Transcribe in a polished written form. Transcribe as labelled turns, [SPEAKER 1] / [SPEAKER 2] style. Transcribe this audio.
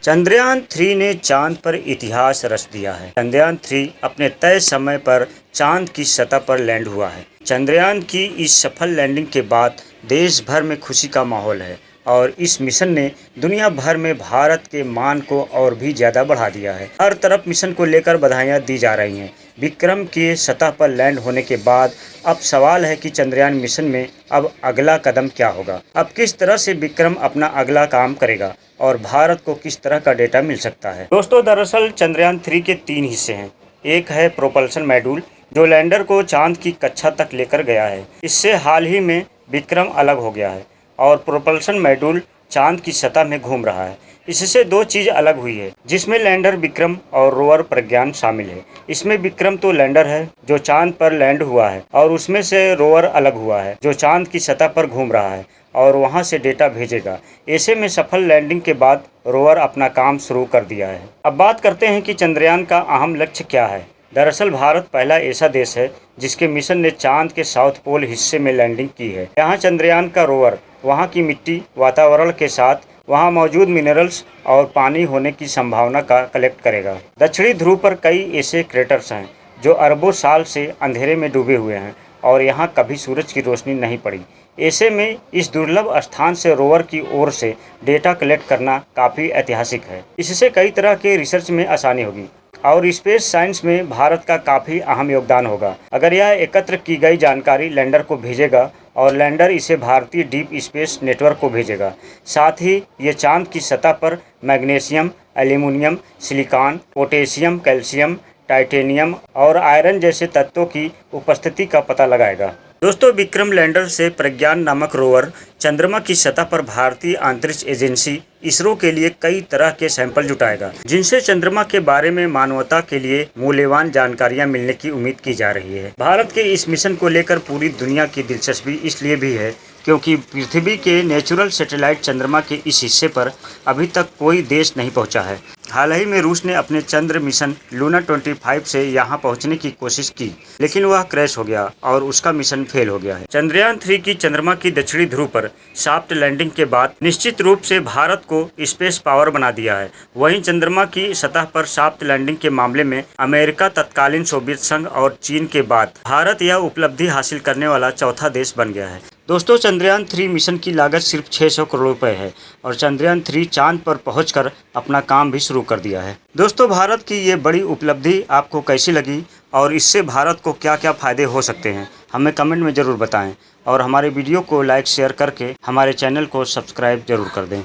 [SPEAKER 1] चंद्रयान 3 ने चांद पर इतिहास रच दिया है। चंद्रयान 3 अपने तय समय पर चांद की सतह पर लैंड हुआ है। चंद्रयान की इस सफल लैंडिंग के बाद देश भर में खुशी का माहौल है और इस मिशन ने दुनिया भर में भारत के मान को और भी ज़्यादा बढ़ा दिया है। हर तरफ मिशन को लेकर बधाइयाँ दी जा रही हैं। विक्रम के सतह पर लैंड होने के बाद अब सवाल है कि चंद्रयान मिशन में अब अगला कदम क्या होगा। अब किस तरह से विक्रम अपना अगला काम करेगा और भारत को किस तरह का डेटा मिल सकता है। दोस्तों, दरअसल चंद्रयान 3 के 3 हिस्से हैं। एक है प्रोपल्शन मॉड्यूल जो लैंडर को चांद की कक्षा तक लेकर गया है। इससे हाल ही में विक्रम अलग हो गया है और प्रोपल्शन मॉड्यूल चांद की सतह में घूम रहा है। इससे दो चीज़ अलग हुई है जिसमें लैंडर विक्रम और रोवर प्रज्ञान शामिल है। इसमें विक्रम तो लैंडर है जो चांद पर लैंड हुआ है और उसमें से रोवर अलग हुआ है जो चांद की सतह पर घूम रहा है और वहां से डेटा भेजेगा। ऐसे में सफल लैंडिंग के बाद रोवर अपना काम शुरू कर दिया है। अब बात करते हैं कि चंद्रयान का अहम लक्ष्य क्या है। दरअसल भारत पहला ऐसा देश है जिसके मिशन ने चांद के साउथ पोल हिस्से में लैंडिंग की है। यहाँ चंद्रयान का रोवर वहाँ की मिट्टी, वातावरण के साथ वहाँ मौजूद मिनरल्स और पानी होने की संभावना का कलेक्ट करेगा। दक्षिणी ध्रुव पर कई ऐसे क्रेटर्स हैं जो अरबों साल से अंधेरे में डूबे हुए हैं और यहाँ कभी सूरज की रोशनी नहीं पड़ी। ऐसे में इस दुर्लभ स्थान से रोवर की ओर से डेटा कलेक्ट करना काफ़ी ऐतिहासिक है। इससे कई तरह के रिसर्च में आसानी होगी और स्पेस साइंस में भारत का काफ़ी अहम योगदान होगा। अगर यह एकत्र की गई जानकारी लैंडर को भेजेगा और लैंडर इसे भारतीय डीप स्पेस नेटवर्क को भेजेगा। साथ ही ये चांद की सतह पर magnesium, aluminium, silicon, potassium, calcium, titanium और आयरन जैसे तत्वों की उपस्थिति का पता लगाएगा। दोस्तों, विक्रम लैंडर से प्रज्ञान नामक रोवर चंद्रमा की सतह पर भारतीय अंतरिक्ष एजेंसी इसरो के लिए कई तरह के सैंपल जुटाएगा जिनसे चंद्रमा के बारे में मानवता के लिए मूल्यवान जानकारियां मिलने की उम्मीद की जा रही है। भारत के इस मिशन को लेकर पूरी दुनिया की दिलचस्पी इसलिए भी है क्योंकि पृथ्वी के नेचुरल सैटेलाइट चंद्रमा के इस हिस्से पर अभी तक कोई देश नहीं पहुंचा है। हाल ही में रूस ने अपने चंद्र मिशन लूना 25 से यहां पहुंचने की कोशिश की लेकिन वह क्रैश हो गया और उसका मिशन फेल हो गया है। चंद्रयान 3 की चंद्रमा की दक्षिणी ध्रुव पर सॉफ्ट लैंडिंग के बाद निश्चित रूप से भारत को स्पेस पावर बना दिया है। वहीं चंद्रमा की सतह पर सॉफ्ट लैंडिंग के मामले में अमेरिका, तत्कालीन सोवियत संघ और चीन के बाद भारत यह उपलब्धि हासिल करने वाला चौथा देश बन गया है। दोस्तों, चंद्रयान 3 मिशन की लागत सिर्फ 600 करोड़ रुपए है और चंद्रयान 3 चांद पर पहुंचकर अपना काम भी शुरू कर दिया है। दोस्तों, भारत की ये बड़ी उपलब्धि आपको कैसी लगी और इससे भारत को क्या क्या फ़ायदे हो सकते हैं, हमें कमेंट में ज़रूर बताएं और हमारे वीडियो को लाइक शेयर करके हमारे चैनल को सब्सक्राइब जरूर कर दें।